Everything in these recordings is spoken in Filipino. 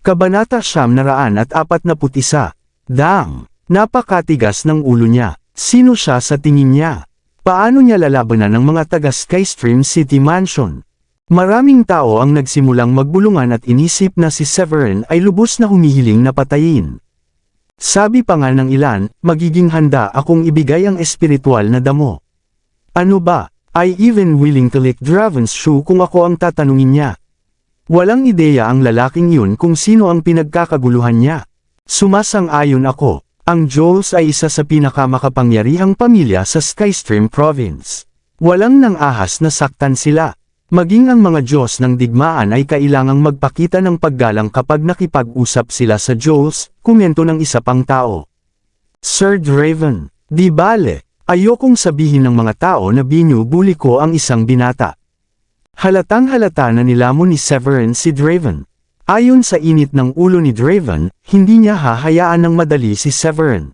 Kabanata 941. Dang! Napakatigas ng ulo niya. Sino siya sa tingin niya? Paano niya lalabanan ng mga taga Skystream City Mansion? Maraming tao ang nagsimulang magbulungan at inisip na si Severin ay lubos na humihiling na patayin. Sabi pa nga ng ilan, magiging handa akong ibigay ang espiritual na damo. Ano ba? I even willing to lick Draven's shoe kung ako ang tatanungin niya. Walang ideya ang lalaking yun kung sino ang pinagkakaguluhan niya. Sumasang-ayon ako, ang Joels ay isa sa pinakamakapangyarihang pamilya sa Skystream Province. Walang nang ahas na saktan sila. Maging ang mga Diyos ng digmaan ay kailangang magpakita ng paggalang kapag nakipag-usap sila sa Joels, komento ng isa pang tao. Sir Draven, di bale, ayokong sabihin ng mga tao na binubuli ko ang isang binata. Halatang-halata na nilamon ni Severin si Draven. Ayon sa init ng ulo ni Draven, hindi niya hahayaan ng madali si Severin.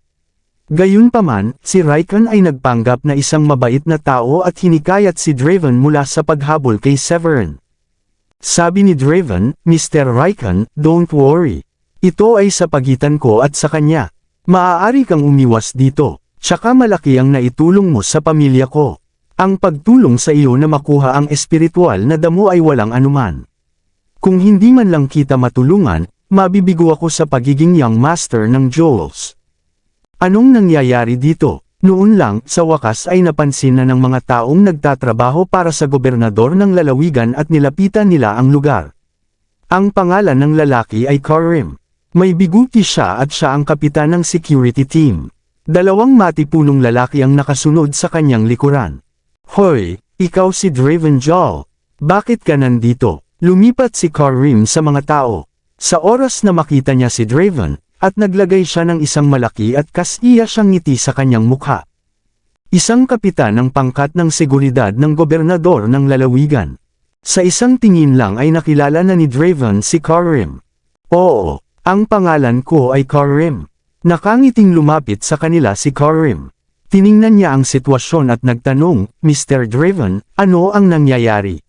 Gayunpaman, si Raikon ay nagpanggap na isang mabait na tao at hinikayat si Draven mula sa paghabol kay Severin. Sabi ni Draven, Mr. Raikon, don't worry. Ito ay sa pagitan ko at sa kanya. Maaari kang umiwas dito, tsaka malaki ang naitulong mo sa pamilya ko. Ang pagtulong sa iyo na makuha ang espiritual na damo ay walang anuman. Kung hindi man lang kita matulungan, mabibigo ako sa pagiging young master ng Joels. Anong nangyayari dito? Noon lang, sa wakas ay napansin na ng mga taong nagtatrabaho para sa gobernador ng lalawigan at nilapitan nila ang lugar. Ang pangalan ng lalaki ay Karim. May biguti siya at siya ang kapitan ng security team. Dalawang matipunong lalaki ang nakasunod sa kanyang likuran. Hoy, ikaw si Draven Joel. Bakit ka nandito? Lumipat si Karim sa mga tao. Sa oras na makita niya si Draven, at naglagay siya ng isang malaki at kasiya siyang ngiti sa kanyang mukha. Isang kapitan ng pangkat ng seguridad ng gobernador ng lalawigan. Sa isang tingin lang ay nakilala na ni Draven si Karim. Oo, ang pangalan ko ay Karim. Nakangiting lumapit sa kanila si Karim. Tiningnan niya ang sitwasyon at nagtanong, Mr. Draven, ano ang nangyayari?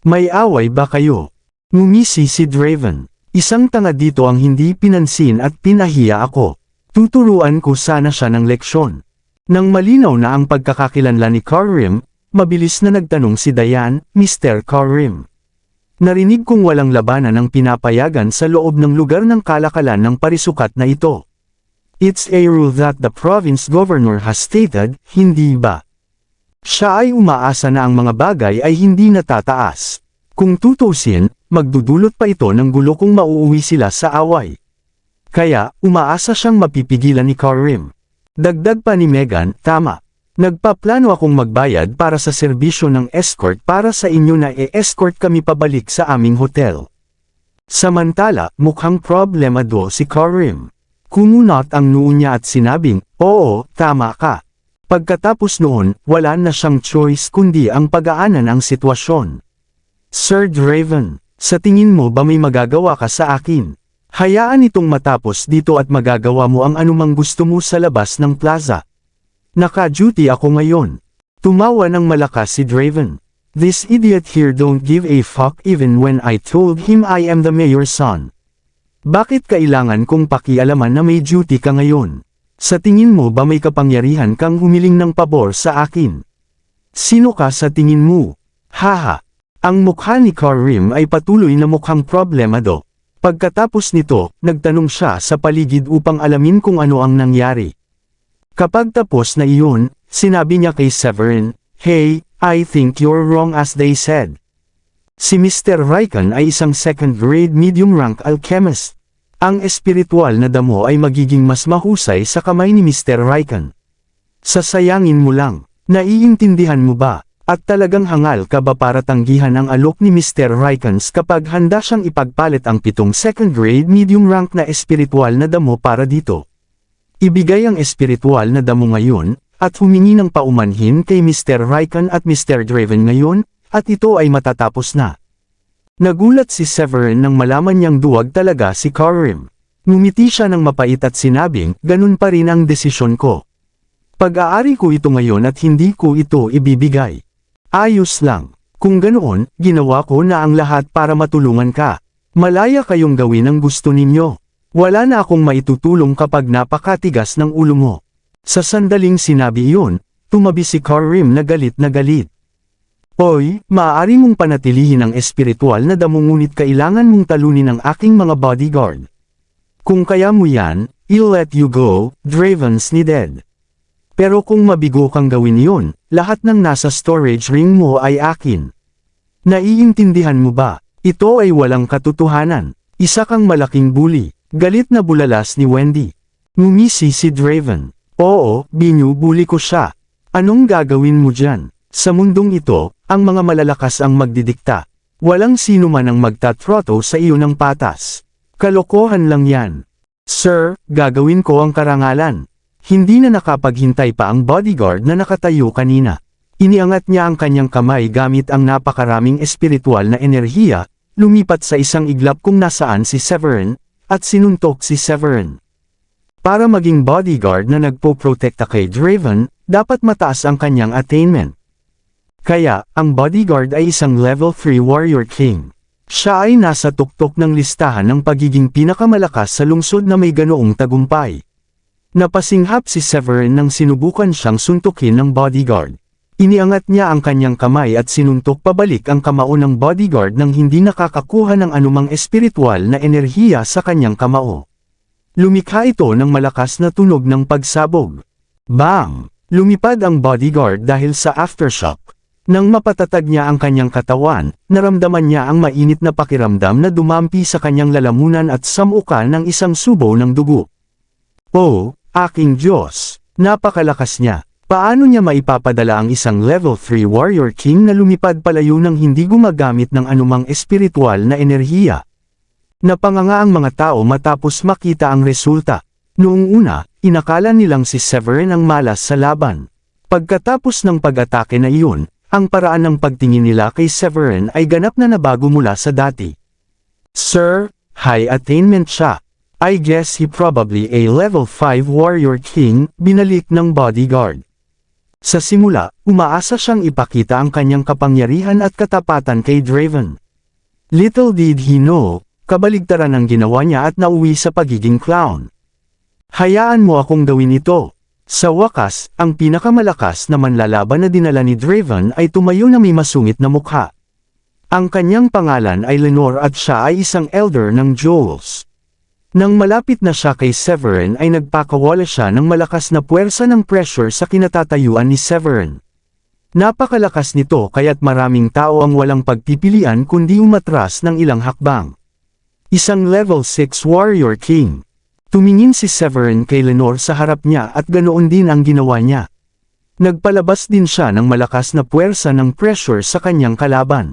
May away ba kayo? Ngumisi si Draven. Isang tanga dito ang hindi pinansin at pinahiya ako. Tuturuan ko sana siya ng leksyon. Nang malinaw na ang pagkakakilanlan ni Karim, mabilis na nagtanong si Diane, Mr. Karim. Narinig kong walang labanan ang pinapayagan sa loob ng lugar ng kalakalan ng parisukat na ito. It's a rule that the province governor has stated, hindi ba? Siya ay umaasa na ang mga bagay ay hindi natataas. Kung tutusin, magdudulot pa ito ng gulo kung mauuwi sila sa away. Kaya, umaasa siyang mapipigilan ni Karim. Dagdag pa ni Megan, tama. Nagpaplano akong magbayad para sa serbisyo ng escort para sa inyo na e-escort kami pabalik sa aming hotel. Samantala, mukhang problemado si Karim. Kumunot ang noo niya at sinabing, oo, tama ka. Pagkatapos noon, wala na siyang choice kundi ang pag-aanan ang sitwasyon. Sir Draven, sa tingin mo ba may magagawa ka sa akin? Hayaan itong matapos dito at magagawa mo ang anumang gusto mo sa labas ng plaza. Naka-duty ako ngayon. Tumawa ng malakas si Draven. This idiot here don't give a fuck even when I told him I am the mayor's son. Bakit kailangan kong pakialaman na may duty ka ngayon? Sa tingin mo ba may kapangyarihan kang humiling ng pabor sa akin? Sino ka sa tingin mo? Haha. Ang mukha ni Karim ay patuloy na mukhang problemado. Pagkatapos nito, nagtanong siya sa paligid upang alamin kung ano ang nangyari. Kapag tapos na iyon, sinabi niya kay Severin, Hey, I think you're wrong as they said. Si Mr. Raikon ay isang second-grade medium-rank alchemist. Ang espiritual na damo ay magiging mas mahusay sa kamay ni Mr. Raikon. Sasayangin mo lang, naiintindihan mo ba, at talagang hangal ka ba para tanggihan ang alok ni Mr. Raikons kapag handa siyang ipagpalit ang 7 second-grade medium-rank na espiritual na damo para dito? Ibigay ang espiritual na damo ngayon, at humingi ng paumanhin kay Mr. Raikon at Mr. Draven ngayon, at ito ay matatapos na. Nagulat si Severin nang malaman niyang duwag talaga si Karim. Ngumiti siya ng mapait at sinabing, ganun pa rin ang desisyon ko. Pag-aari ko ito ngayon at hindi ko ito ibibigay. Ayos lang. Kung ganoon, ginawa ko na ang lahat para matulungan ka. Malaya kayong gawin ang gusto ninyo. Wala na akong maitutulong kapag napakatigas ng ulo mo. Sa sandaling sinabi iyon, tumabi si Karim na galit na galit. Hoy, maaari mong panatilihin ang espiritual na damo ngunit kailangan mong talunin ang aking mga bodyguard. Kung kaya mo yan, I'll let you go, Draven's needed. Pero kung mabigo kang gawin yun, lahat ng nasa storage ring mo ay akin. Naiintindihan mo ba? Ito ay walang katotohanan. Isa kang malaking bully. Galit na bulalas ni Wendy. Ngumisi si Draven. Oo, binubuli ko siya. Anong gagawin mo dyan? Sa mundong ito, ang mga malalakas ang magdidikta. Walang sino man ang magtatroto sa iyo ng patas. Kalokohan lang yan. Sir, gagawin ko ang karangalan. Hindi na nakapaghintay pa ang bodyguard na nakatayo kanina. Iniangat niya ang kanyang kamay gamit ang napakaraming espiritual na enerhiya, lumipat sa isang iglap kung nasaan si Severin, at sinuntok si Severin. Para maging bodyguard na nagpo-protekta kay Draven, dapat mataas ang kanyang attainment. Kaya, ang bodyguard ay isang level 3 warrior king. Siya ay nasa tuktok ng listahan ng pagiging pinakamalakas sa lungsod na may ganoong tagumpay. Napasinghap si Severin nang sinubukan siyang suntukin ng bodyguard. Iniangat niya ang kanyang kamay at sinuntok pabalik ang kamao ng bodyguard nang hindi nakakakuha ng anumang espiritual na enerhiya sa kanyang kamao. Lumikha ito ng malakas na tunog ng pagsabog. Bang! Lumipad ang bodyguard dahil sa aftershock. Nang mapatatag niya ang kanyang katawan, naramdaman niya ang mainit na pakiramdam na dumampi sa kanyang lalamunan at samukan ng isang subo ng dugo. Oh, aking Diyos! Napakalakas niya! Paano niya maipapadala ang isang level 3 warrior king na lumipad palayo nang hindi gumagamit ng anumang espiritual na enerhiya? Napanganga ang mga tao matapos makita ang resulta. Noong una, inakala nilang si Severin ang malas sa laban. Pagkatapos ng pag-atake na iyon, ang paraan ng pagtingin nila kay Severin ay ganap na nabago mula sa dati. Sir, high attainment siya. I guess he probably a level 5 warrior king, binalik ng bodyguard. Sa simula, umaasa siyang ipakita ang kanyang kapangyarihan at katapatan kay Draven. Little did he know, kabaligtaran ang ginawa niya at nauwi sa pagiging clown. Hayaan mo akong gawin ito. Sa wakas, ang pinakamalakas na manlalaban na dinala ni Draven ay tumayo na may masungit na mukha. Ang kanyang pangalan ay Lenore at siya ay isang elder ng Jules. Nang malapit na siya kay Severin ay nagpakawala siya ng malakas na puwersa ng pressure sa kinatatayuan ni Severin. Napakalakas nito kaya't maraming tao ang walang pagpipilian kundi umatras ng ilang hakbang. Isang level 6 warrior king. Tumingin si Severin kay Lenore sa harap niya at ganoon din ang ginawa niya. Nagpalabas din siya ng malakas na puwersa ng pressure sa kanyang kalaban.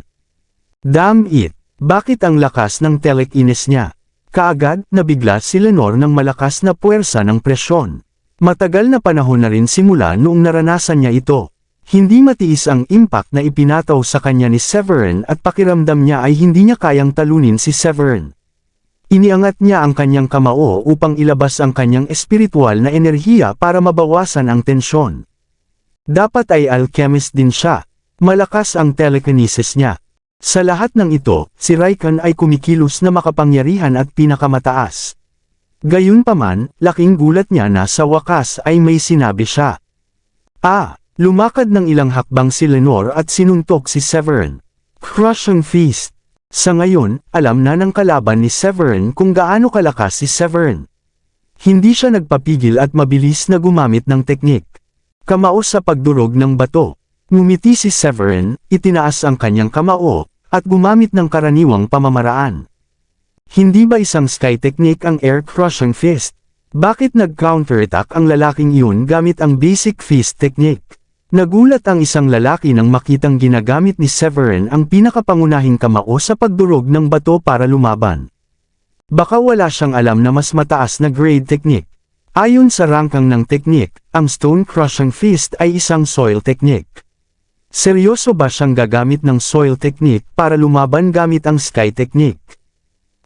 Damn it! Bakit ang lakas ng telekinesis niya? Kaagad, nabigla si Lenore ng malakas na puwersa ng presyon. Matagal na panahon na rin simula noong naranasan niya ito. Hindi matiis ang impact na ipinataw sa kanya ni Severin at pakiramdam niya ay hindi niya kayang talunin si Severin. Iniangat niya ang kanyang kamao upang ilabas ang kanyang espiritual na enerhiya para mabawasan ang tensyon. Dapat ay alchemist din siya. Malakas ang telekinesis niya. Sa lahat ng ito, si Raikon ay kumikilos na makapangyarihan at pinakamataas. Gayunpaman, laking gulat niya na sa wakas ay may sinabi siya. Lumakad ng ilang hakbang si Lenore at sinuntok si Severin. Crushing Fist. Sa ngayon, alam na ng kalaban ni Severin kung gaano kalakas si Severin. Hindi siya nagpapigil at mabilis na gumamit ng teknik. Kamao sa pagdurog ng bato. Ngumiti si Severin, itinaas ang kanyang kamao, at gumamit ng karaniwang pamamaraan. Hindi ba isang sky technique ang air crushing fist? Bakit nag-counterattack ang lalaking iyon gamit ang basic fist technique? Nagulat ang isang lalaki nang makitang ginagamit ni Severin ang pinakapangunahing kamao sa pagdurog ng bato para lumaban. Baka wala siyang alam na mas mataas na grade technique. Ayon sa rangkang ng technique, ang stone crushing fist ay isang soil technique. Seryoso ba siyang gagamit ng soil technique para lumaban gamit ang sky technique?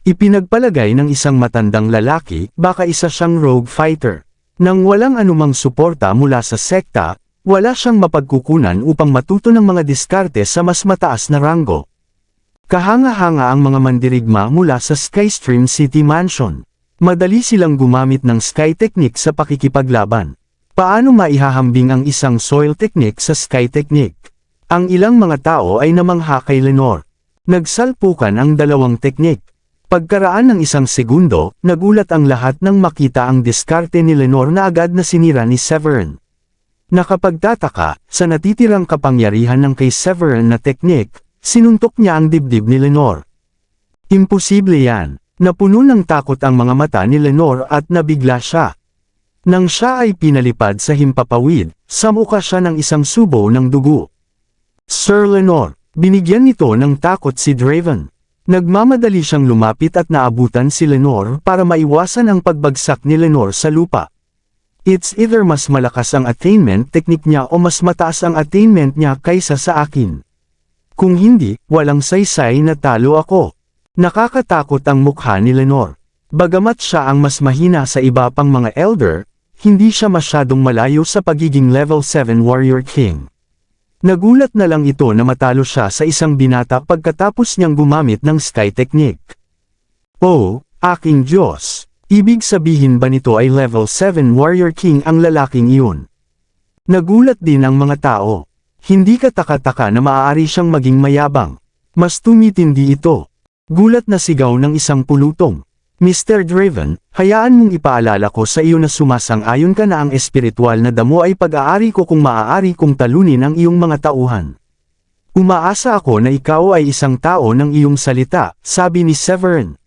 Ipinagpalagay ng isang matandang lalaki, baka isa siyang rogue fighter. Nang walang anumang suporta mula sa sekta, wala siyang mapagkukunan upang matuto ng mga diskarte sa mas mataas na ranggo. Kahanga-hanga ang mga mandirigma mula sa Skystream City Mansion. Madali silang gumamit ng Sky Technique sa pakikipaglaban. Paano maihahambing ang isang Soil Technique sa Sky Technique? Ang ilang mga tao ay namangha kay Lenore. Nagsalpukan ang dalawang teknik. Pagkaraan ng isang segundo, nagulat ang lahat nang makita ang diskarte ni Lenore na agad na sinira ni Severin. Nakapagtataka, sa natitirang kapangyarihan ng kay Severin na teknik, sinuntok niya ang dibdib ni Lenore. Imposible yan. Napuno ng takot ang mga mata ni Lenore at nabigla siya. Nang siya ay pinalipad sa himpapawid, samuka siya ng isang subo ng dugo. Sir Lenore, binigyan nito ng takot si Draven. Nagmamadali siyang lumapit at naabutan si Lenore para maiwasan ang pagbagsak ni Lenore sa lupa. It's either mas malakas ang attainment technique niya o mas mataas ang attainment niya kaysa sa akin. Kung hindi, walang saysay na talo ako. Nakakatakot ang mukha ni Lenore. Bagamat siya ang mas mahina sa iba pang mga elder, hindi siya masyadong malayo sa pagiging level 7 warrior king. Nagulat na lang ito na matalo siya sa isang binata pagkatapos niyang gumamit ng Sky Technique. Oh, aking Diyos! Ibig sabihin ba nito ay level 7 warrior king ang lalaking iyon? Nagulat din ang mga tao. Hindi kataka-taka na maaari siyang maging mayabang. Mas tumitindi ito. Gulat na sigaw ng isang pulutong. Mr. Draven, hayaan mong ipaalala ko sa iyo na sumasang-ayon ka na ang espiritual na damo ay pag-aari ko kung maaari kong talunin ang iyong mga tauhan. Umaasa ako na ikaw ay isang tao ng iyong salita, sabi ni Severin.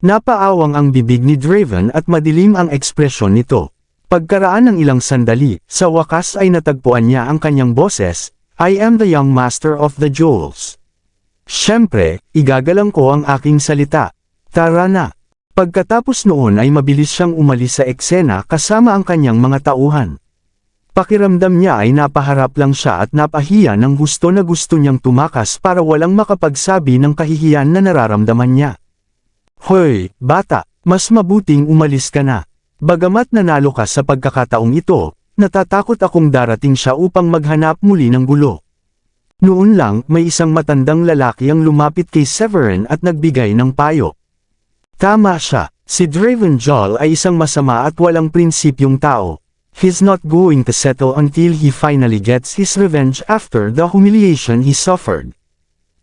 Napaawang ang bibig ni Draven at madilim ang ekspresyon nito. Pagkaraan ng ilang sandali, sa wakas ay natagpuan niya ang kanyang boses, I am the young master of the jewels. Siyempre, igagalang ko ang aking salita. Tara na. Pagkatapos noon ay mabilis siyang umalis sa eksena kasama ang kanyang mga tauhan. Pakiramdam niya ay napaharap lang siya at napahiya ng gusto na gusto niyang tumakas para walang makapagsabi ng kahihiyan na nararamdaman niya. Hoy, bata, mas mabuting umalis ka na. Bagamat nanalo ka sa pagkakataong ito, natatakot akong darating siya upang maghanap muli ng gulo. Noon lang, may isang matandang lalaki ang lumapit kay Severin at nagbigay ng payo. Tama siya, si Draven Jol ay isang masama at walang prinsipyong tao. He's not going to settle until he finally gets his revenge after the humiliation he suffered.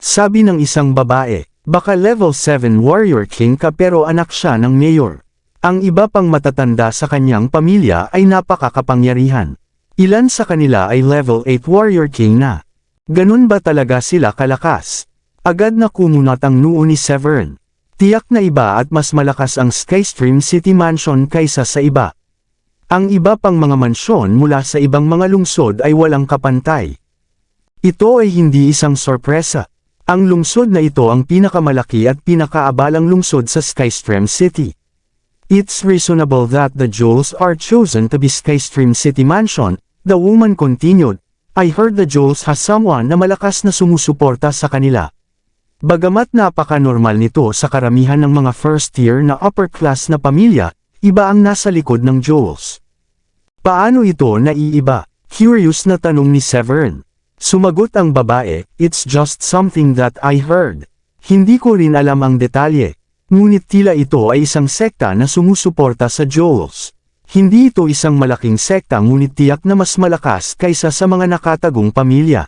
Sabi ng isang babae, baka level 7 warrior king ka pero anak siya ng mayor. Ang iba pang matatanda sa kanyang pamilya ay napakakapangyarihan. Ilan sa kanila ay level 8 warrior king na. Ganun ba talaga sila kalakas? Agad na kumunat ang noo ni Severin. Tiyak na iba at mas malakas ang Skystream City Mansion kaysa sa iba. Ang iba pang mga mansyon mula sa ibang mga lungsod ay walang kapantay. Ito ay hindi isang sorpresa. Ang lungsod na ito ang pinakamalaki at pinakaabalang lungsod sa Skystream City. It's reasonable that the jewels are chosen to be Skystream City Mansion, the woman continued. I heard the jewels has someone na malakas na sumusuporta sa kanila. Bagamat napaka-normal nito sa karamihan ng mga first-tier na upper-class na pamilya, iba ang nasa likod ng jewels. Paano ito naiiba? Curious na tanong ni Severin. Sumagot ang babae, it's just something that I heard. Hindi ko rin alam ang detalye. Ngunit tila ito ay isang sekta na sumusuporta sa jewels. Hindi ito isang malaking sekta ngunit tiyak na mas malakas kaysa sa mga nakatagong pamilya.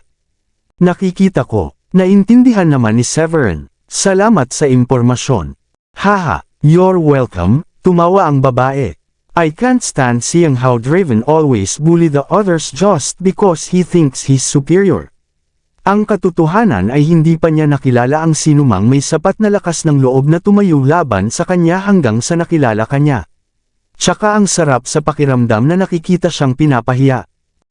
Nakikita ko, naintindihan naman ni Severin. Salamat sa impormasyon. Haha, you're welcome, tumawa ang babae. I can't stand seeing how Draven always bully the others just because he thinks he's superior. Ang katotohanan ay hindi pa niya nakilala ang sinumang may sapat na lakas ng loob na tumayo laban sa kanya hanggang sa nakilala kanya. Tsaka ang sarap sa pakiramdam na nakikita siyang pinapahiya.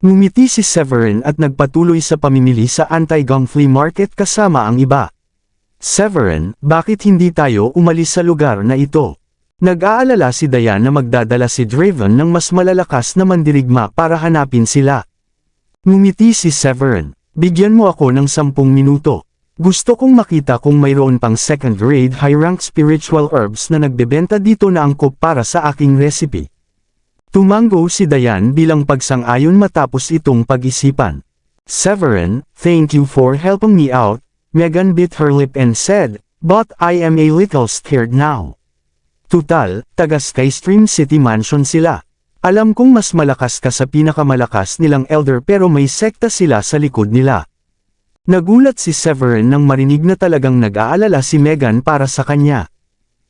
Ngumiti si Severin at nagpatuloy sa pamimili sa Anti-Gong Flea Market kasama ang iba. Severin, bakit hindi tayo umalis sa lugar na ito? Nag-aalala si Diane na magdadala si Draven ng mas malalakas na mandirigma para hanapin sila. Ngumiti si Severin, bigyan mo ako ng 10 minuto. Gusto kong makita kung mayroon pang second-grade high-rank spiritual herbs na nagbebenta dito na angkop para sa aking recipe. Tumango si Diane bilang pagsang-ayon matapos itong pag-isipan. Severin, thank you for helping me out, Megan bit her lip and said, "But I am a little scared now." Tutal, taga Skystream City Mansion sila. Alam kong mas malakas ka sa pinakamalakas nilang elder pero may sekta sila sa likod nila. Nagulat si Severin nang marinig na talagang nag-aalala si Megan para sa kanya.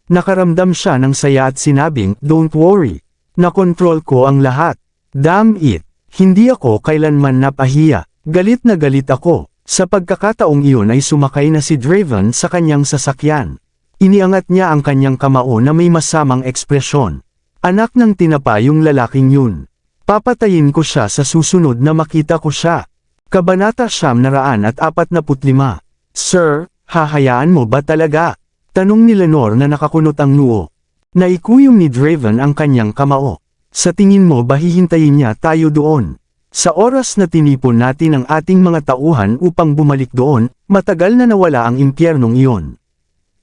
Nakaramdam siya ng saya at sinabing, "Don't worry. Nakontrol ko ang lahat. Damn it. Hindi ako kailanman napahiya." Galit na galit ako. Sa pagkakataong iyon ay sumakay na si Draven sa kanyang sasakyan. Iniangat niya ang kanyang kamao na may masamang ekspresyon. "Anak ng tinapa yung lalaking yun. Papatayin ko siya sa susunod na makita ko siya." Kabanata 945. "Sir, hahayaan mo ba talaga?" Tanong ni Lenore na nakakunot ang noo. Naikuyom ni Draven ang kanyang kamao. "Sa tingin mo ba hihintayin niya tayo doon? Sa oras na tinipon natin ang ating mga tauhan upang bumalik doon, matagal na nawala ang impyernong iyon.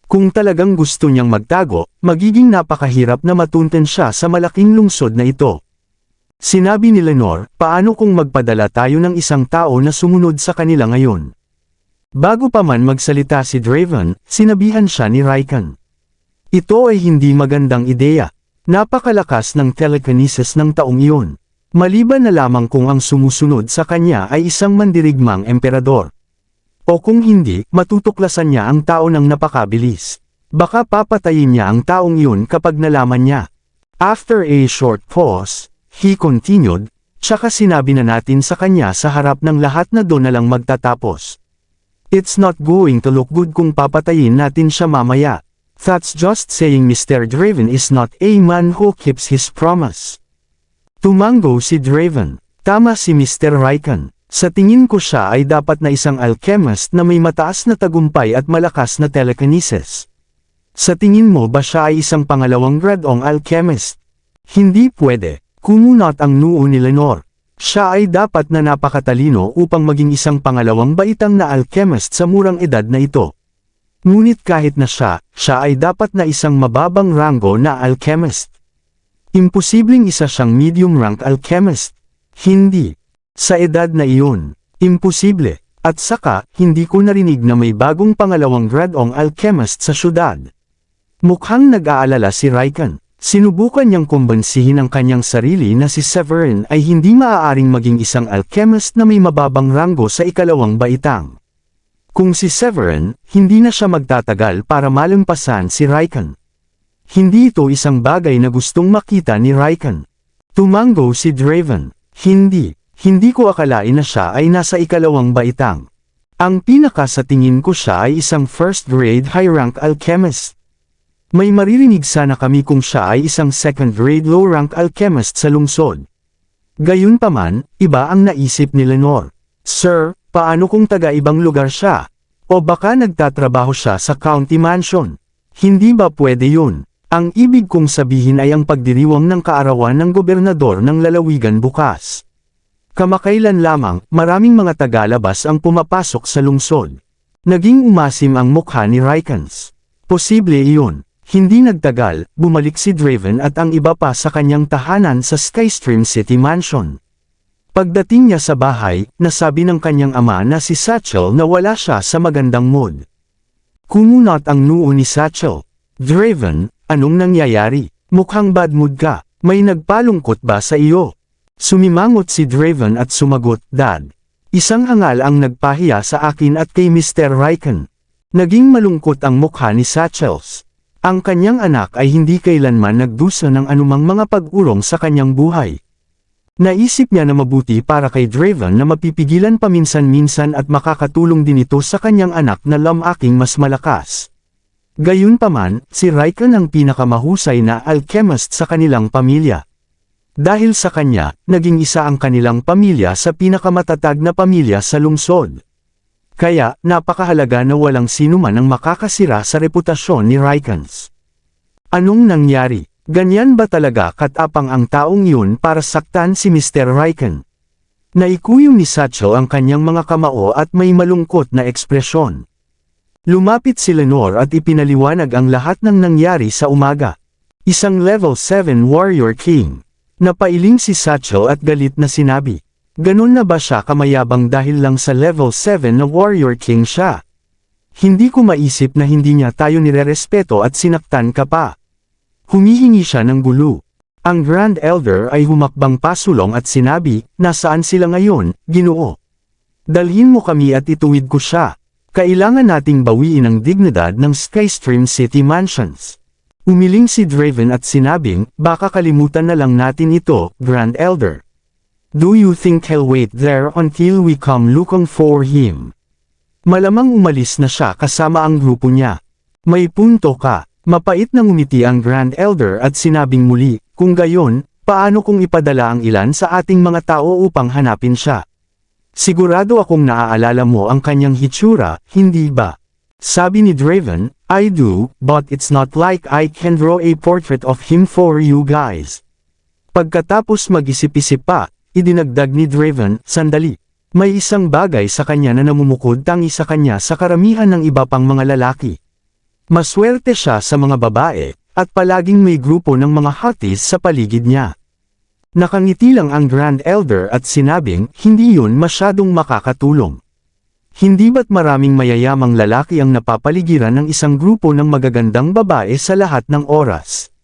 Kung talagang gusto niyang magtago, magiging napakahirap na matunten siya sa malaking lungsod na ito." Sinabi ni Lenore, "Paano kung magpadala tayo ng isang tao na sumunod sa kanila ngayon?" Bago pa man magsalita si Draven, sinabihan siya ni Raikon. "Ito ay hindi magandang ideya. Napakalakas ng telekinesis ng taong iyon. Maliban na lamang kung ang sumusunod sa kanya ay isang mandirigmang emperador. O kung hindi, matutuklasan niya ang tao ng napakabilis. Baka papatayin niya ang taong iyon kapag nalaman niya." After a short pause, he continued, "Tsaka sinabi na natin sa kanya sa harap ng lahat na doon na lang magtatapos. It's not going to look good kung papatayin natin siya mamaya. That's just saying Mr. Draven is not a man who keeps his promise." Tumango si Draven. "Tama si Mr. Raikon. Sa tingin ko siya ay dapat na isang alchemist na may mataas na tagumpay at malakas na telekinesis. Sa tingin mo ba siya ay isang pangalawang gradong alchemist?" "Hindi pwede." Kumunot ang noo ni Lenore. "Siya ay dapat na napakatalino upang maging isang pangalawang baitang na alchemist sa murang edad na ito. Ngunit kahit na siya ay dapat na isang mababang ranggo na alchemist. Imposibleng isa siyang medium rank alchemist. Hindi. Sa edad na iyon, imposible. At saka, hindi ko narinig na may bagong pangalawang gradong alchemist sa syudad." Mukhang nag-aalala si Raikon. Sinubukan niyang kumbansihin ang kanyang sarili na si Severin ay hindi maaaring maging isang alchemist na may mababang ranggo sa ikalawang baitang. Kung si Severin, hindi na siya magtatagal para malampasan si Raikon. Hindi ito isang bagay na gustong makita ni Raikon. Tumango si Draven. Hindi ko akalain na siya ay nasa ikalawang baitang. Ang pinaka sa tingin ko siya ay isang first-grade high-rank alchemist. May maririnig sana kami kung siya ay isang second-grade low-rank alchemist sa lungsod. Gayunpaman, iba ang naisip ni Lenore. "Sir, paano kung taga-ibang lugar siya? O baka nagtatrabaho siya sa county mansion? Hindi ba pwede yun?" Ang ibig kong sabihin ay ang pagdiriwang ng kaarawan ng gobernador ng lalawigan bukas. Kamakailan lamang, maraming mga tagalabas ang pumapasok sa lungsod. Naging umasim ang mukha ni Raikons. Posible iyon. Hindi nagtagal, bumalik si Draven at ang iba pa sa kanyang tahanan sa Skystream City Mansion. Pagdating niya sa bahay, nasabi ng kanyang ama na si Satchel na wala siya sa magandang mood. Kumunot ang noo ni Satchel. "Draven, anong nangyayari? Mukhang bad mood ka. May nagpalungkot ba sa iyo?" Sumimangot si Draven at sumagot, "Dad. Isang hangal ang nagpahiya sa akin at kay Mr. Raikon." Naging malungkot ang mukha ni Satchels. Ang kanyang anak ay hindi kailanman nagdusa ng anumang mga pag-urong sa kanyang buhay. Naisip niya na mabuti para kay Draven na mapipigilan paminsan-minsan at makakatulong din ito sa kanyang anak na lamaking mas malakas. Gayunpaman, si Raikon ang pinakamahusay na alchemist sa kanilang pamilya. Dahil sa kanya, naging isa ang kanilang pamilya sa pinakamatatag na pamilya sa lungsod. Kaya, napakahalaga na walang sinuman ang makakasira sa reputasyon ni Raikons. Anong nangyari? Ganyan ba talaga katapang ang taong yun para saktan si Mr. Raikon? Naikuyong ni Satchel ang kanyang mga kamao at may malungkot na ekspresyon. Lumapit si Lenore at ipinaliwanag ang lahat ng nangyari sa umaga. Isang level 7 warrior king. Napailing si Satchel at galit na sinabi, "Ganun na ba siya kamayabang dahil lang sa level 7 na warrior king siya? Hindi ko maisip na hindi niya tayo nirerespeto at sinaktan ka pa. Humihingi siya ng gulo. Ang Grand Elder ay humakbang pasulong at sinabi, nasaan sila ngayon, Ginoo? Dalhin mo kami at ituwid ko siya. Kailangan nating bawiin ang dignidad ng Skystream City Mansions. Umiling si Draven at sinabing, baka kalimutan na lang natin ito, Grand Elder. Do you think he'll wait there until we come looking for him? Malamang umalis na siya kasama ang grupo niya. May punto ka. Mapait na ngumiti ang Grand Elder at sinabing muli, kung gayon, paano kung ipadala ang ilan sa ating mga tao upang hanapin siya? Sigurado akong naaalala mo ang kanyang hitsura, hindi ba? Sabi ni Draven, I do, but it's not like I can draw a portrait of him for you guys. Pagkatapos mag-isip-isip pa, idinagdag ni Draven, sandali. May isang bagay sa kanya na namumukod tangi sa kanya sa karamihan ng iba pang mga lalaki. Maswerte siya sa mga babae, at palaging may grupo ng mga hotties sa paligid niya. Nakangiti lang ang Grand Elder at sinabing, hindi yun masyadong makakatulong. Hindi ba't maraming mayayamang lalaki ang napapaligiran ng isang grupo ng magagandang babae sa lahat ng oras?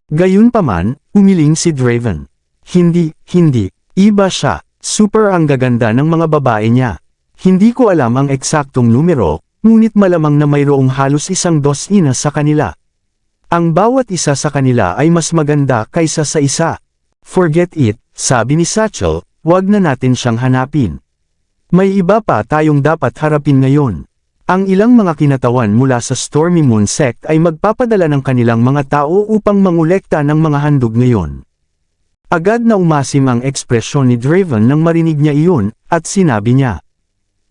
Gayunpaman, umiling si Draven. Hindi, iba siya. Super ang gaganda ng mga babae niya. Hindi ko alam ang eksaktong numero, ngunit malamang na mayroong halos 12 sa kanila. Ang bawat isa sa kanila ay mas maganda kaysa sa isa. Forget it, sabi ni Satchel, wag na natin siyang hanapin. May iba pa tayong dapat harapin ngayon. Ang ilang mga kinatawan mula sa Stormy Moon Sect ay magpapadala ng kanilang mga tao upang mangolekta ng mga handog ngayon. Agad na umasim ang ekspresyon ni Draven nang marinig niya iyon, at sinabi niya.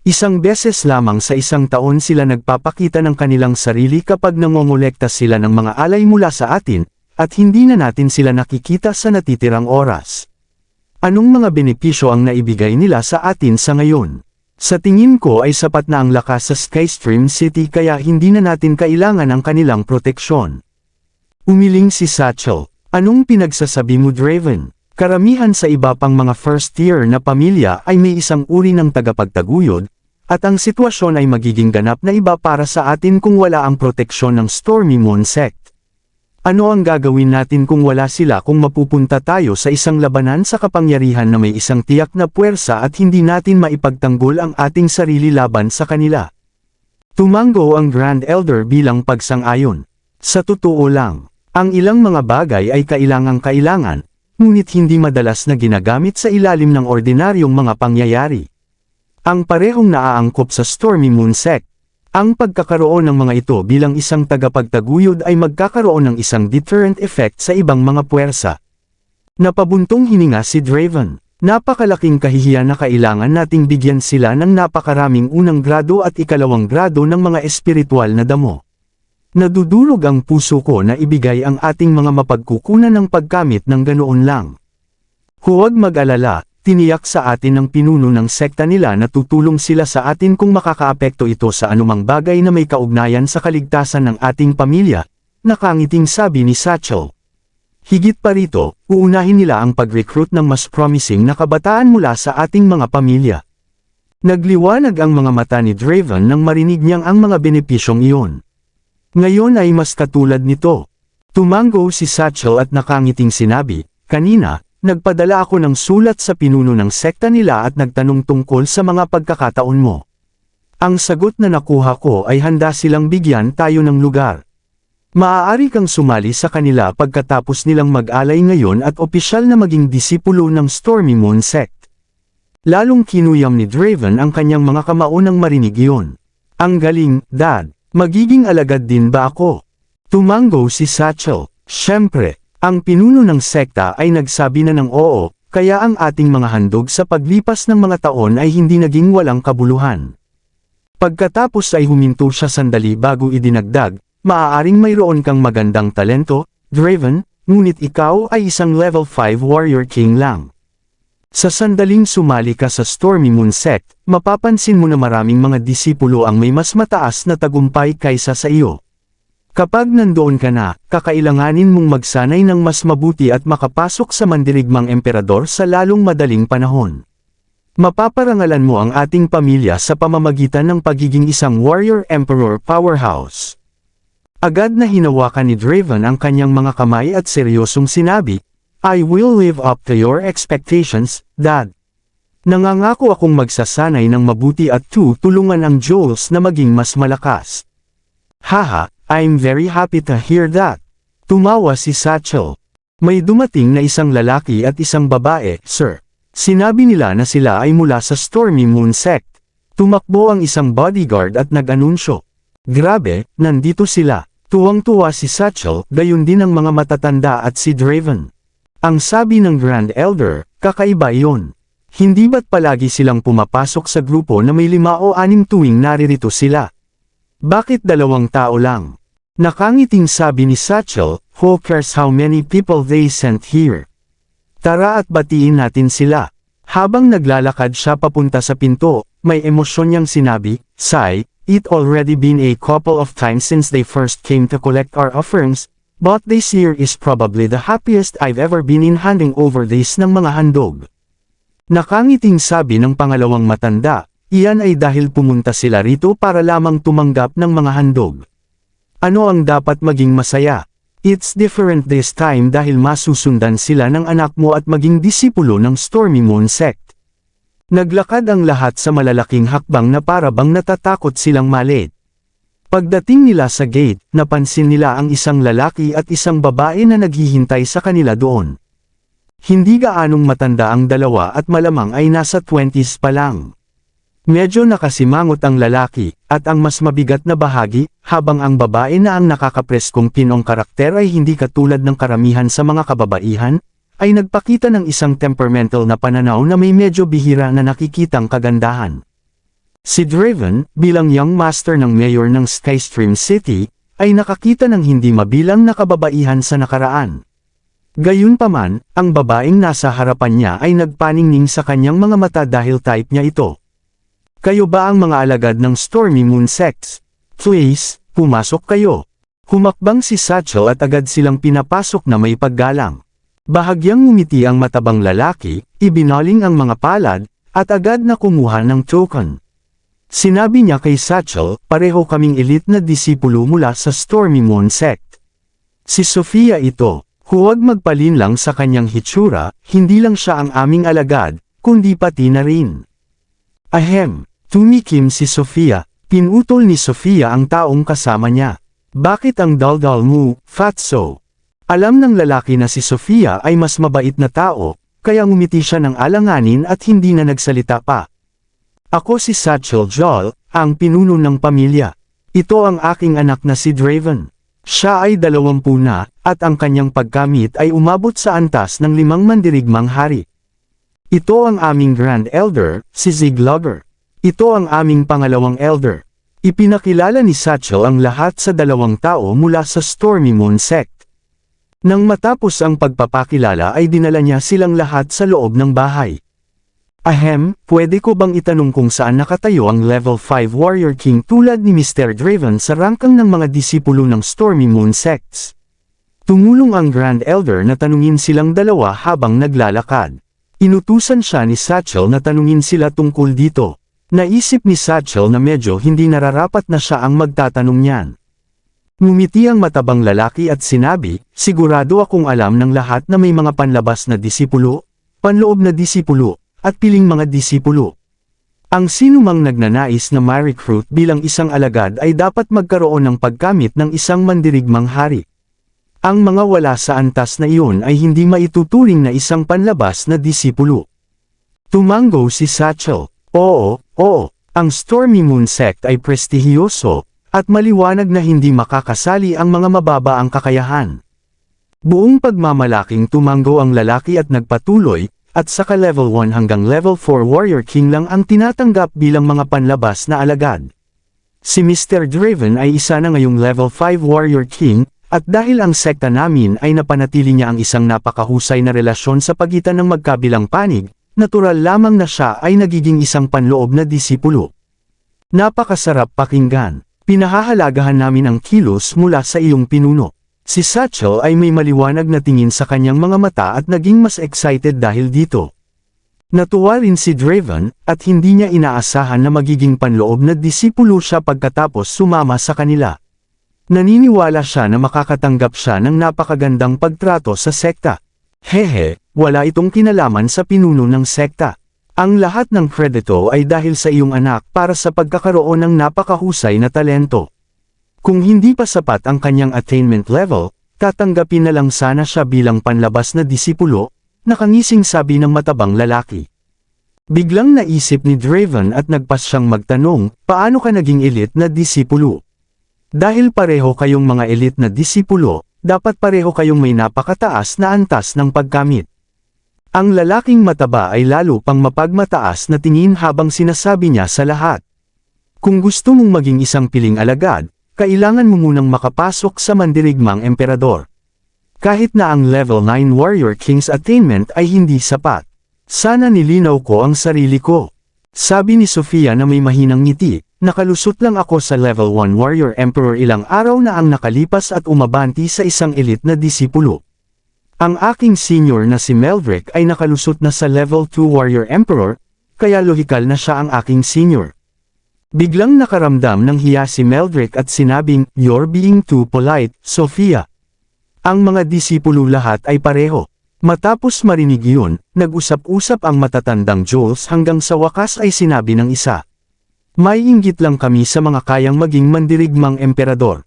Isang beses lamang sa isang taon sila nagpapakita ng kanilang sarili kapag nangongolekta sila ng mga alay mula sa atin, at hindi na natin sila nakikita sa natitirang oras. Anong mga benepisyo ang naibigay nila sa atin sa ngayon? Sa tingin ko ay sapat na ang lakas sa Skystream City kaya hindi na natin kailangan ang kanilang proteksyon. Umiling si Satchel. Anong pinagsasabi mo, Draven? Karamihan sa iba pang mga first-tier na pamilya ay may isang uri ng tagapagtaguyod, at ang sitwasyon ay magiging ganap na iba para sa atin kung wala ang proteksyon ng Stormy Moon Sect. Ano ang gagawin natin kung wala sila kung mapupunta tayo sa isang labanan sa kapangyarihan na may isang tiyak na puwersa at hindi natin maipagtanggol ang ating sarili laban sa kanila? Tumango ang Grand Elder bilang pagsang-ayon. Sa totoo lang, ang ilang mga bagay ay kailangang-kailangan, ngunit hindi madalas na ginagamit sa ilalim ng ordinaryong mga pangyayari. Ang parehong naaangkop sa Stormy Moon Sect, ang pagkakaroon ng mga ito bilang isang tagapagtaguyod ay magkakaroon ng isang deterrent effect sa ibang mga puwersa. Napabuntong hininga si Draven. Napakalaking kahihiyan na kailangan nating bigyan sila ng napakaraming unang grado at ikalawang grado ng mga espiritual na damo. Nadudurog ang puso ko na ibigay ang ating mga mapagkukunan ng pagkamit ng ganoon lang. Huwag mag-alala, tiniyak sa atin ng pinuno ng sekta nila na tutulong sila sa atin kung makakaapekto ito sa anumang bagay na may kaugnayan sa kaligtasan ng ating pamilya, nakangiting sabi ni Satchel. Higit pa rito, uunahin nila ang pag-recruit ng mas promising na kabataan mula sa ating mga pamilya. Nagliwanag ang mga mata ni Draven nang marinig niyang ang mga benepisyong iyon. Ngayon ay mas katulad nito. Tumango si Satchel at nakangiting sinabi, kanina, nagpadala ako ng sulat sa pinuno ng sekta nila at nagtanong tungkol sa mga pagkakataon mo. Ang sagot na nakuha ko ay handa silang bigyan tayo ng lugar. Maaari kang sumali sa kanila pagkatapos nilang mag-alay ngayon at opisyal na maging disipulo ng Stormy Moon Sect. Lalong kinuyam ni Draven ang kanyang mga kamao nang marinig iyon. Ang galing, Dad. Magiging alagad din ba ako? Tumango si Satchel. Siyempre, ang pinuno ng sekta ay nagsabi na ng oo, kaya ang ating mga handog sa paglipas ng mga taon ay hindi naging walang kabuluhan. Pagkatapos ay huminto siya sandali bago idinagdag, maaaring mayroon kang magandang talento, Draven, ngunit ikaw ay isang level 5 warrior king lang. Sa sandaling sumali ka sa Stormy Moon Sect, mapapansin mo na maraming mga disipulo ang may mas mataas na tagumpay kaysa sa iyo. Kapag nandoon ka na, kakailanganin mong magsanay ng mas mabuti at makapasok sa mandirigmang emperador sa lalong madaling panahon. Mapaparangalan mo ang ating pamilya sa pamamagitan ng pagiging isang warrior emperor powerhouse. Agad na hinawakan ni Draven ang kanyang mga kamay at seryosong sinabi, I will live up to your expectations, Dad. Nangangako akong magsasanay ng mabuti at tutulungan ang Jules na maging mas malakas. Haha, I'm very happy to hear that. Tumawa si Satchel. May dumating na isang lalaki at isang babae, sir. Sinabi nila na sila ay mula sa Stormy Moon Sect. Tumakbo ang isang bodyguard at nag-anunsyo. Grabe, nandito sila. Tuwang-tuwa si Satchel, gayon din ang mga matatanda at si Draven. Ang sabi ng Grand Elder, kakaiba iyon. Hindi ba't palagi silang pumapasok sa grupo na may 5 o 6 tuwing naririto sila? Bakit 2 tao lang? Nakangiting sabi ni Satchel, who cares how many people they sent here? Tara at batiin natin sila. Habang naglalakad siya papunta sa pinto, may emosyon niyang sinabi, Sigh, it already been a couple of times since they first came to collect our offerings, but this year is probably the happiest I've ever been in handing over this ng mga handog. Nakangiting sabi ng pangalawang matanda, iyan ay dahil pumunta sila rito para lamang tumanggap ng mga handog. Ano ang dapat maging masaya? It's different this time dahil masusundan sila ng anak mo at maging disipulo ng Stormy Moon Sect. Naglakad ang lahat sa malalaking hakbang na para bang natatakot silang malit. Pagdating nila sa gate, napansin nila ang isang lalaki at isang babae na naghihintay sa kanila doon. Hindi gaanong matanda ang dalawa at malamang ay nasa 20s pa lang. Medyo nakasimangot ang lalaki, at ang mas mabigat na bahagi, habang ang babae na ang nakakapreskong pinong karakter ay hindi katulad ng karamihan sa mga kababaihan, ay nagpakita ng isang temperamental na pananaw na may medyo bihira na nakikitang kagandahan. Si Draven, bilang young master ng mayor ng Skystream City, ay nakakita ng hindi mabilang na kababaihan sa nakaraan. Gayunpaman, ang babaeng nasa harapan niya ay nagpaningning sa kanyang mga mata dahil type niya ito. Kayo ba ang mga alagad ng Stormy Moon Sects? Please, pumasok kayo. Humakbang si Satchel at agad silang pinapasok na may paggalang. Bahagyang ngumiti ang matabang lalaki, ibinaling ang mga palad, at agad na kumuha ng token. Sinabi niya kay Satchel, pareho kaming elite na disipulo mula sa Stormy Moon Sect. Si Sofia ito, huwag magpalinlang sa kanyang hitsura, hindi lang siya ang aming alagad, kundi pati na rin. Ahem. Tumikim si Sofia, pinutol ni Sofia ang taong kasama niya. Bakit ang daldal mo, fatso? Alam ng lalaki na si Sofia ay mas mabait na tao, kaya ngumiti siya ng alanganin at hindi na nagsalita pa. Ako si Satchel Joel, ang pinuno ng pamilya. Ito ang aking anak na si Draven. Siya ay 20 na, at ang kanyang pagkamit ay umabot sa antas ng 5 mandirigmang hari. Ito ang aming Grand Elder, si Ziglogger. Ito ang aming pangalawang elder. Ipinakilala ni Satchel ang lahat sa 2 tao mula sa Stormy Moon Sect. Nang matapos ang pagpapakilala ay dinala niya silang lahat sa loob ng bahay. Ahem, pwede ko bang itanong kung saan nakatayo ang level 5 Warrior King tulad ni Mr. Draven sa rangkang ng mga disipulo ng Stormy Moon Sects? Tumulong ang Grand Elder na tanungin silang dalawa habang naglalakad. Inutusan siya ni Satchel na tanungin sila tungkol dito. Naisip ni Satchel na medyo hindi nararapat na siya ang magtatanong niyan. Ngumiti ang matabang lalaki at sinabi, sigurado akong alam ng lahat na may mga panlabas na disipulo, panloob na disipulo, at piling mga disipulo. Ang sinumang nagnanais na ma-recruit bilang isang alagad ay dapat magkaroon ng pagkamit ng isang mandirigmang hari. Ang mga wala sa antas na iyon ay hindi maituturing na isang panlabas na disipulo. Tumango si Satchel. Oo, ang Stormy Moon Sect ay prestihiyoso, at maliwanag na hindi makakasali ang mga mababa ang kakayahan. Buong pagmamalaking tumango ang lalaki at nagpatuloy, at saka level 1 hanggang level 4 Warrior King lang ang tinatanggap bilang mga panlabas na alagad. Si Mr. Draven ay isa na ngayong level 5 Warrior King, at dahil ang sekta namin ay napanatili niya ang isang napakahusay na relasyon sa pagitan ng magkabilang panig, natural lamang na siya ay nagiging isang panloob na disipulo. Napakasarap pakinggan. Pinahahalagahan namin ang kilos mula sa iyong pinuno. Si Satchel ay may maliwanag na tingin sa kanyang mga mata at naging mas excited dahil dito. Natuwa rin si Draven, at hindi niya inaasahan na magiging panloob na disipulo siya pagkatapos sumama sa kanila. Naniniwala siya na makakatanggap siya ng napakagandang pagtrato sa sekta. Hehe, wala itong kinalaman sa pinuno ng sekta. Ang lahat ng kredito ay dahil sa iyong anak para sa pagkakaroon ng napakahusay na talento. Kung hindi pa sapat ang kanyang attainment level, tatanggapin na lang sana siya bilang panlabas na disipulo, nakangising sabi ng matabang lalaki. Biglang naisip ni Draven at nagpas siyang magtanong, paano ka naging elite na disipulo? Dahil pareho kayong mga elite na disipulo, dapat pareho kayong may napakataas na antas ng pagkamit. Ang lalaking mataba ay lalo pang mapagmataas na tingin habang sinasabi niya sa lahat. Kung gusto mong maging isang piling alagad, kailangan mo munang makapasok sa mandirigmang emperador. Kahit na ang level 9 Warrior King's attainment ay hindi sapat. Sana nilinaw ko ang sarili ko. Sabi ni Sofia na may mahinang ngiti, nakalusot lang ako sa level 1 Warrior Emperor ilang araw na ang nakalipas at umabanti sa isang elite na disipulo. Ang aking senior na si Meldrick ay nakalusot na sa level 2 Warrior Emperor, kaya lohikal na siya ang aking senior. Biglang nakaramdam ng hiya si Meldrick at sinabing, "You're being too polite, Sofia." Ang mga disipulo lahat ay pareho. Matapos marinig yun, nag-usap-usap ang matatandang Jules hanggang sa wakas ay sinabi ng isa. May inggit lang kami sa mga kayang maging mandirigmang emperador.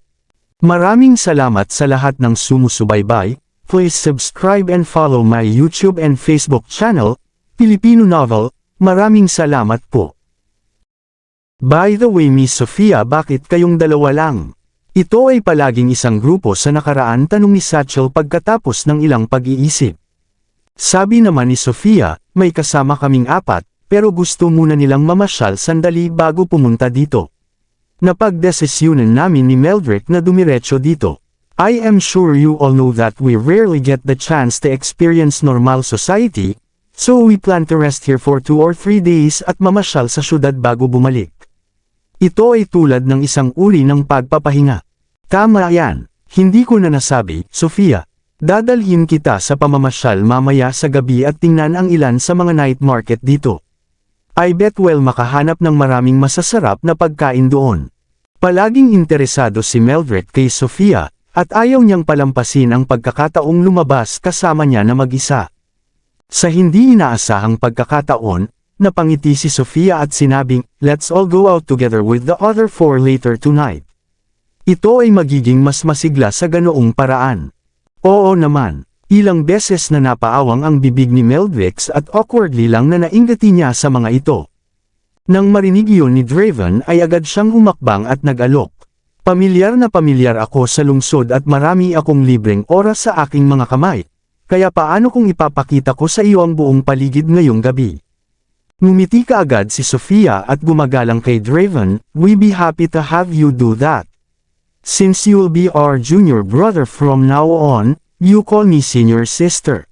Maraming salamat sa lahat ng sumusubaybay. Please subscribe and follow my YouTube and Facebook channel, Filipino Novel. Maraming salamat po. By the way Miss Sofia, bakit kayong dalawa lang? Ito ay palaging isang grupo sa nakaraan, tanong ni Satchel pagkatapos ng ilang pag-iisip. Sabi naman ni Sofia, may kasama kaming apat, pero gusto muna nilang mamasyal sandali bago pumunta dito. Napagdesisyunan namin ni Meldrick na dumiretso dito. I am sure you all know that we rarely get the chance to experience normal society, so we plan to rest here for 2 or 3 days at mamasyal sa syudad bago bumalik. Ito ay tulad ng isang uri ng pagpapahinga. Tama yan, hindi ko na nasabi, Sofia. Dadalhin kita sa pamamasyal mamaya sa gabi at tingnan ang ilan sa mga night market dito. I bet well makahanap ng maraming masasarap na pagkain doon. Palaging interesado si Meldrick kay Sofia, at ayaw niyang palampasin ang pagkakataong lumabas kasama niya na mag-isa. Sa hindi inaasahang pagkakataon, napangiti si Sofia at sinabing, "Let's all go out together with the other 4 later tonight." Ito ay magiging mas masigla sa ganoong paraan. Oo naman, ilang beses na napaawang ang bibig ni Meldrick at awkwardly lang na nainggati niya sa mga ito. Nang marinig yun ni Draven ay agad siyang humakbang at nag-alok. Pamilyar na pamilyar ako sa lungsod at marami akong libreng oras sa aking mga kamay, kaya paano kung ipapakita ko sa iyo ang buong paligid ngayong gabi? Ngumiti kaagad si Sofia at gumagalang kay Draven, "We be happy to have you do that. Since you'll be our junior brother from now on, you call me senior sister."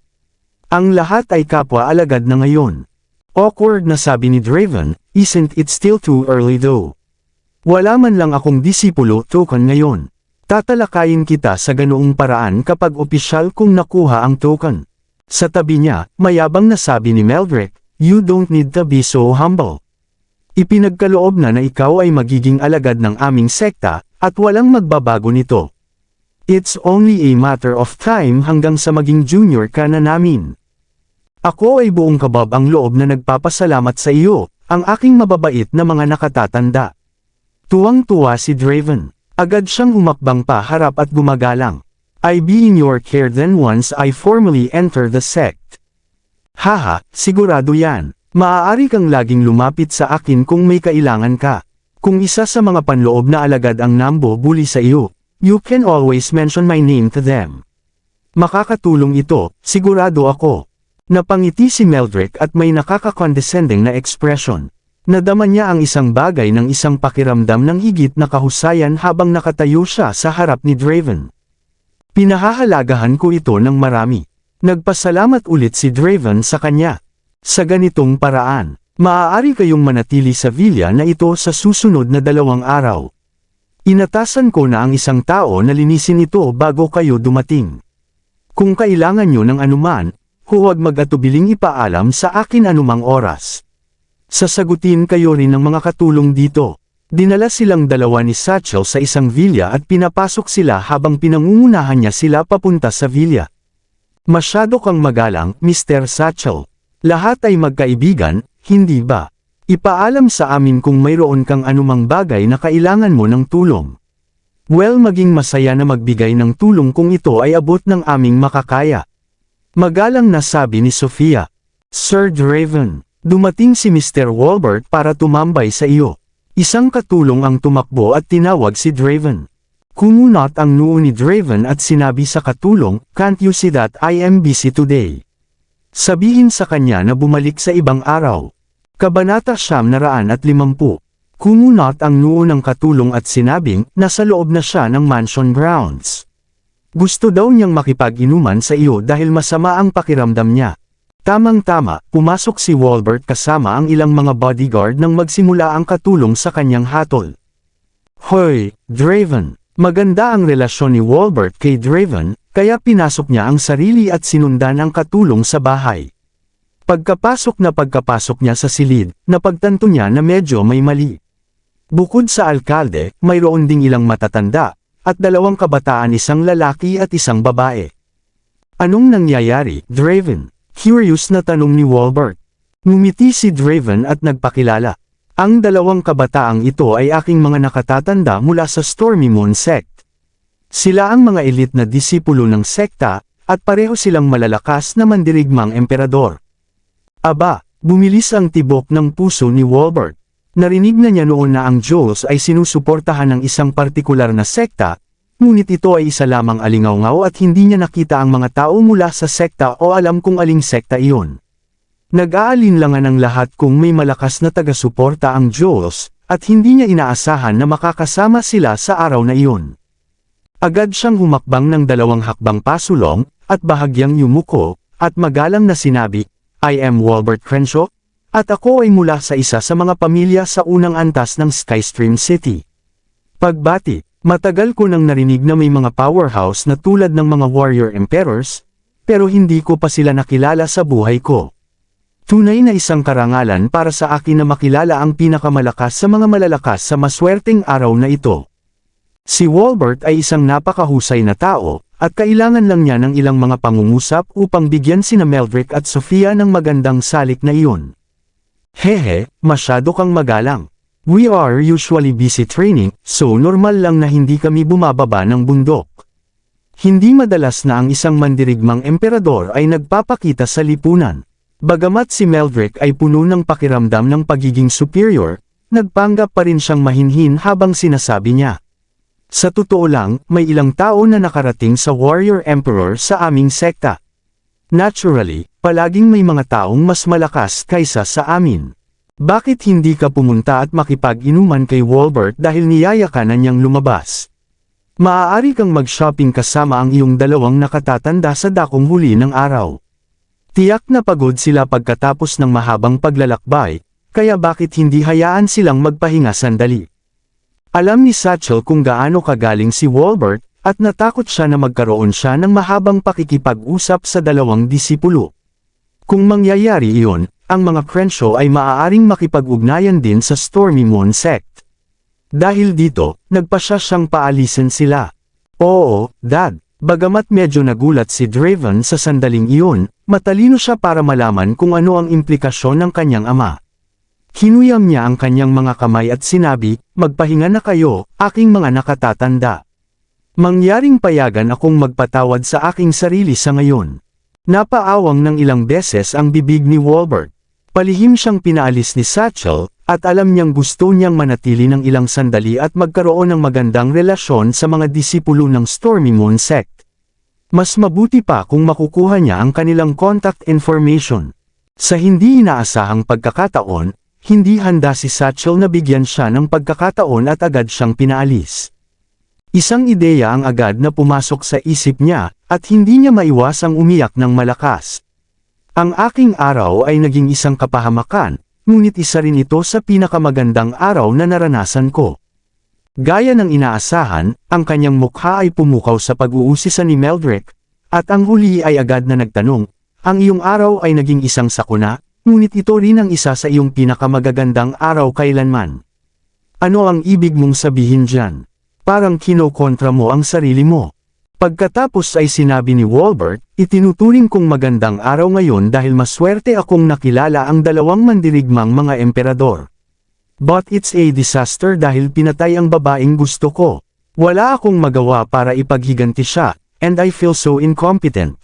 Ang lahat ay kapwa-alagad na ngayon. Awkward na sabi ni Draven, "Isn't it still too early though? Wala man lang akong disipulo token ngayon. Tatalakayin kita sa ganoong paraan kapag opisyal kong nakuha ang token." Sa tabi niya, mayabang na sabi ni Meldrick, "You don't need to be so humble. Ipinagkaloob na ikaw ay magiging alagad ng aming sekta, at walang magbabago nito. It's only a matter of time hanggang sa maging junior ka na namin." Ako ay buong kabab ang loob na nagpapasalamat sa iyo, ang aking mababait na mga nakatatanda. Tuwang-tuwa si Draven. Agad siyang humakbang pa harap at gumagalang. "I be in your care then once I formally enter the sect." Haha, sigurado yan. Maaari kang laging lumapit sa akin kung may kailangan ka. Kung isa sa mga panloob na alagad ang nambo-bully sa iyo, you can always mention my name to them. Makakatulong ito, sigurado ako. Napangiti si Meldrick at may nakaka-condescending na expression. Nadama niya ang isang bagay ng isang pakiramdam ng higit na kahusayan habang nakatayo siya sa harap ni Draven. Pinahahalagahan ko ito ng marami. Nagpasalamat ulit si Draven sa kanya. Sa ganitong paraan, maaari kayong manatili sa villa na ito sa susunod na 2 araw. Inatasan ko na ang isang tao na linisin ito bago kayo dumating. Kung kailangan nyo ng anuman, huwag mag-atubiling ipaalam sa akin anumang oras. Sasagutin kayo rin ng mga katulong dito. Dinala silang dalawa ni Satchel sa isang villa at pinapasok sila habang pinangungunahan niya sila papunta sa villa. Masyado kang magalang, Mr. Satchel. Lahat ay magkaibigan, hindi ba? Ipaalam sa amin kung mayroon kang anumang bagay na kailangan mo ng tulong. Well, maging masaya na magbigay ng tulong kung ito ay abot ng aming makakaya. Magalang na sabi ni Sofia. Sir Draven, dumating si Mr. Walbert para tumambay sa iyo. Isang katulong ang tumakbo at tinawag si Draven. Kumunot ang noo ni Draven at sinabi sa katulong, "Can't you see that I am busy today?" Sabihin sa kanya na bumalik sa ibang araw. Kabanata 950. Kumunot ang noo ng katulong at sinabing, nasa loob na siya ng mansion grounds. Gusto daw niyang makipag-inuman sa iyo dahil masama ang pakiramdam niya. Tamang-tama, pumasok si Walbert kasama ang ilang mga bodyguard nang magsimula ang katulong sa kanyang hatol. Hoy, Draven! Maganda ang relasyon ni Walbert kay Draven, kaya pinasok niya ang sarili at sinundan ang katulong sa bahay. Pagkapasok niya sa silid, napagtanto niya na medyo may mali. Bukod sa alkalde, mayroon ding ilang matatanda, at dalawang kabataan, isang lalaki at isang babae. Anong nangyayari, Draven? Curious na tanong ni Walbert. Ngumiti si Draven at nagpakilala. Ang dalawang kabataang ito ay aking mga nakatatanda mula sa Stormy Moon Sect. Sila ang mga elite na disipulo ng sekta, at pareho silang malalakas na mandirigmang emperador. Aba, bumilis ang tibok ng puso ni Walbert. Narinig na niya noon na ang Jules ay sinusuportahan ng isang partikular na sekta, ngunit ito ay isa lamang alingawngaw at hindi niya nakita ang mga tao mula sa sekta o alam kung aling sekta iyon. Nag-aalinlangan ang lahat kung may malakas na taga-suporta ang Jules, at hindi niya inaasahan na makakasama sila sa araw na iyon. Agad siyang humakbang ng 2 hakbang pasulong, at bahagyang yumuko, at magalang na sinabi, I am Walbert Crenshaw, at ako ay mula sa isa sa mga pamilya sa unang antas ng Skystream City. Pagbati, matagal ko nang narinig na may mga powerhouse na tulad ng mga warrior emperors, pero hindi ko pa sila nakilala sa buhay ko. Tunay na isang karangalan para sa akin na makilala ang pinakamalakas sa mga malalakas sa maswerteng araw na ito. Si Walbert ay isang napakahusay na tao, at kailangan lang niya ng ilang mga pangungusap upang bigyan sina Meldrick at Sofia ng magandang salik na iyon. Hehe, masyado kang magalang. We are usually busy training, so normal lang na hindi kami bumababa ng bundok. Hindi madalas na ang isang mandirigmang emperador ay nagpapakita sa lipunan. Bagamat si Meldrick ay puno ng pakiramdam ng pagiging superior, nagpanggap pa rin siyang mahinhin habang sinasabi niya. Sa totoo lang, may ilang tao na nakarating sa Warrior Emperor sa aming sekta. Naturally, palaging may mga taong mas malakas kaysa sa amin. Bakit hindi ka pumunta at makipag-inuman kay Walbert dahil niyaya ka na niyang lumabas? Maaari kang mag-shopping kasama ang iyong dalawang nakatatanda sa dakong huli ng araw. Tiyak na pagod sila pagkatapos ng mahabang paglalakbay, kaya bakit hindi hayaan silang magpahinga sandali? Alam ni Satchel kung gaano kagaling si Walbert, at natakot siya na magkaroon siya ng mahabang pakikipag-usap sa dalawang disipulo. Kung mangyayari iyon, ang mga Crenshaw ay maaaring makipag-ugnayan din sa Stormy Moon Sect. Dahil dito, nagpasya siyang paalisin sila. Oo, Dad. Bagamat medyo nagulat si Draven sa sandaling iyon, matalino siya para malaman kung ano ang implikasyon ng kanyang ama. Hinuyam niya ang kanyang mga kamay at sinabi, magpahinga na kayo, aking mga nakatatanda. Mangyaring payagan akong magpatawad sa aking sarili sa ngayon. Napaawang ng ilang beses ang bibig ni Walbert. Palihim siyang pinaalis ni Satchel, at alam niyang gusto niyang manatili ng ilang sandali at magkaroon ng magandang relasyon sa mga disipulo ng Stormy Moon Sect. Mas mabuti pa kung makukuha niya ang kanilang contact information. Sa hindi inaasahang pagkakataon, hindi handa si Satchel na bigyan siya ng pagkakataon at agad siyang pinaalis. Isang ideya ang agad na pumasok sa isip niya, at hindi niya maiwasang umiyak ng malakas. Ang aking araw ay naging isang kapahamakan, ngunit isa rin ito sa pinakamagandang araw na naranasan ko. Gaya ng inaasahan, ang kanyang mukha ay pumukaw sa pag-uusisa ni Meldrick, at ang huli ay agad na nagtanong, Ang iyong araw ay naging isang sakuna, ngunit ito rin ang isa sa iyong pinakamagagandang araw kailanman. Ano ang ibig mong sabihin dyan? Parang kinokontra mo ang sarili mo. Pagkatapos ay sinabi ni Walbert, itinuturing kong magandang araw ngayon dahil maswerte akong nakilala ang dalawang mandirigmang mga emperador. But it's a disaster dahil pinatay ang babaeng gusto ko. Wala akong magawa para ipaghiganti siya, and I feel so incompetent.